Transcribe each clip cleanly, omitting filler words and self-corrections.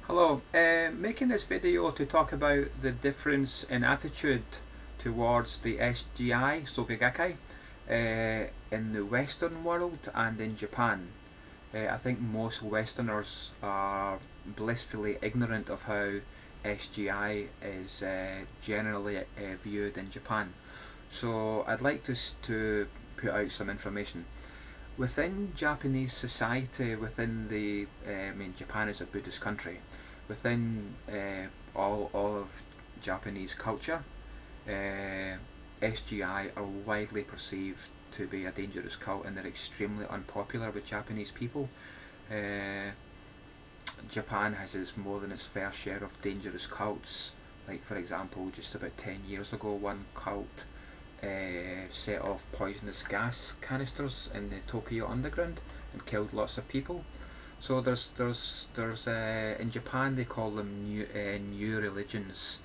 Hello, making this video to talk about the difference in attitude towards the SGI, Soka Gakkai, in the Western world and in Japan. I think most Westerners are blissfully ignorant of how SGI is generally viewed in Japan. So I'd like to put out some information. Within Japanese society, within Japan is a Buddhist country. Within all of Japanese culture, SGI are widely perceived to be a dangerous cult, and they're extremely unpopular with Japanese people. Uh, Japan has more than its fair share of dangerous cults. Like, for example, just about 10 years ago, one cult set off poisonous gas canisters in the Tokyo underground and killed lots of people. So there's in Japan they call them new religions,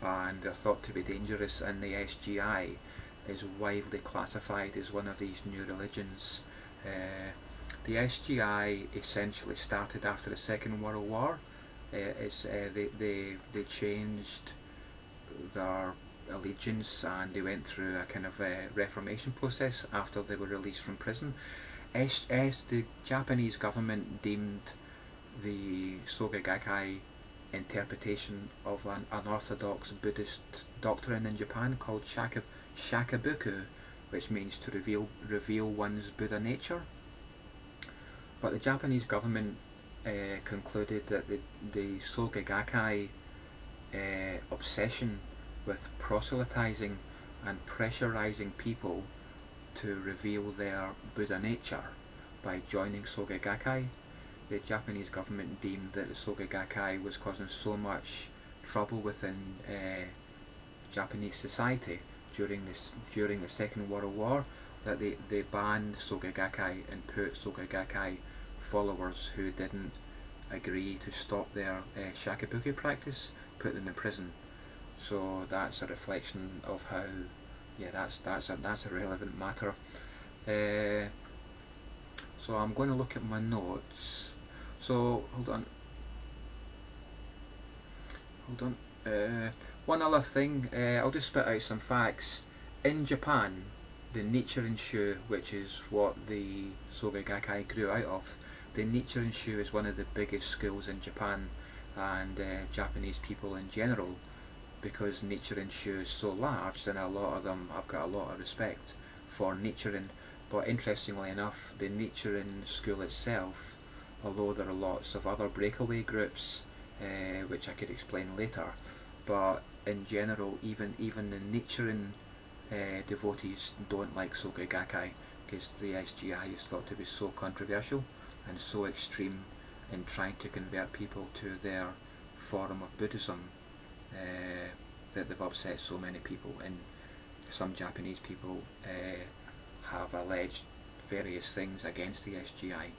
and they're thought to be dangerous. And the SGI is widely classified as one of these new religions. The SGI essentially started after the Second World War. They changed their allegiance, and they went through a kind of a reformation process after they were released from prison. The Japanese government deemed the Soka Gakkai interpretation of an unorthodox Buddhist doctrine in Japan called Shakabuku, which means to reveal one's Buddha nature. But the Japanese government concluded that the Soka Gakkai obsession with proselytizing and pressurizing people to reveal their Buddha nature by joining Soka Gakkai. The Japanese government deemed that the Soka Gakkai was causing so much trouble within Japanese society during the Second World War that they banned Soka Gakkai and put Soka Gakkai followers who didn't agree to stop their shakibuki practice, put them in prison. So that's a reflection of how, yeah, that's a relevant matter. Uh, so I'm going to look at my notes. So hold on. One other thing, I'll just spit out some facts. In Japan, the Nichiren Shu, which is what the Soka Gakkai grew out of, the Nichiren Shu is one of the biggest schools in Japan, and Japanese people in general, because Nichiren Shu is so large, then a lot of them, I've got a lot of respect for Nichiren. But interestingly enough, the Nichiren school itself, although there are lots of other breakaway groups, which I could explain later, but in general, even the Nichiren devotees don't like Soka Gakkai, because the SGI is thought to be so controversial and so extreme in trying to convert people to their form of Buddhism, uh, that they've upset so many people. And some Japanese people have alleged various things against the SGI.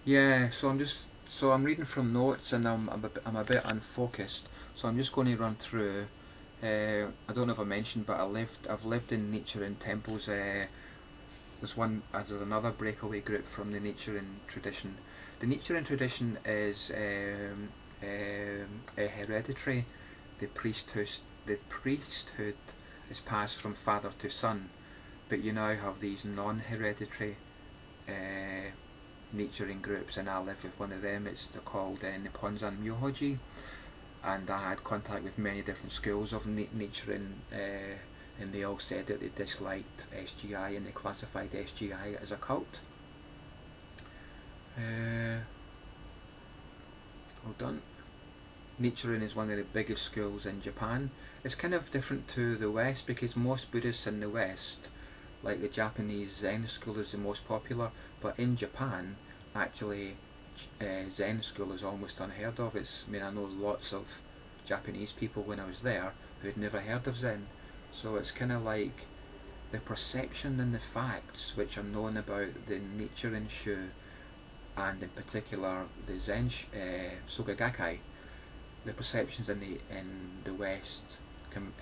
Yeah, so I'm reading from notes, and I'm a bit unfocused. So I'm just going to run through. I don't know if I mentioned, but I've lived in Nichiren temples. There's another breakaway group from the Nichiren tradition. The Nichiren tradition is a hereditary. The priesthood the priesthood is passed from father to son, but you now have these non-hereditary uh, Nichiren groups, and I live with one of them. They're called Nipponzan Myohoji, and I had contact with many different schools of Nichiren, and they all said that they disliked SGI and they classified SGI as a cult. Uh, Hold on. Nichiren is one of the biggest schools in Japan. It's kind of different to the West, because most Buddhists in the West, like the Japanese Zen school, is the most popular, but in Japan, actually, Zen school is almost unheard of. I know lots of Japanese people when I was there who'd never heard of Zen. So it's kind of like the perception and the facts which are known about the Nichiren Shu, and in particular the Zen Soka Gakkai. The perceptions in the West,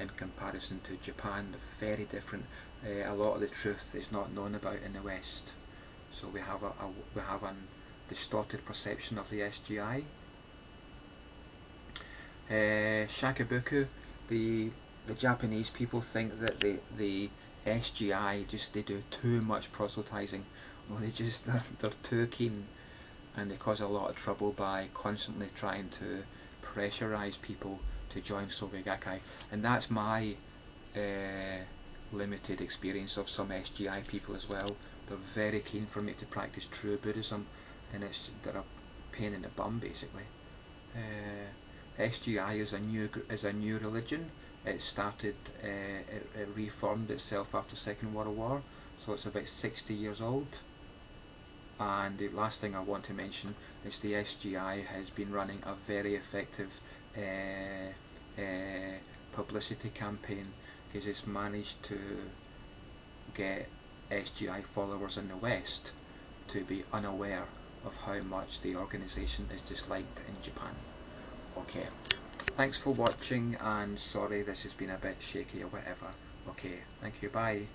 in comparison to Japan, are very different. A lot of the truth is not known about in the West. So we have a distorted perception of the SGI. Shakabuku, the Japanese people think that the SGI they do too much proselytizing. Well, they're too keen, and they cause a lot of trouble by constantly trying to pressurize people to join Soka Gakkai. And that's my limited experience of some SGI people as well. They're very keen for me to practice true Buddhism, and they're a pain in the bum basically. SGI is a new religion. It started, it reformed itself after Second World War, so it's about 60 years old. And the last thing I want to mention is the SGI has been running a very effective publicity campaign, because it's managed to get SGI followers in the West to be unaware of how much the organisation is disliked in Japan. Okay, thanks for watching, and sorry this has been a bit shaky or whatever. Okay, thank you, bye.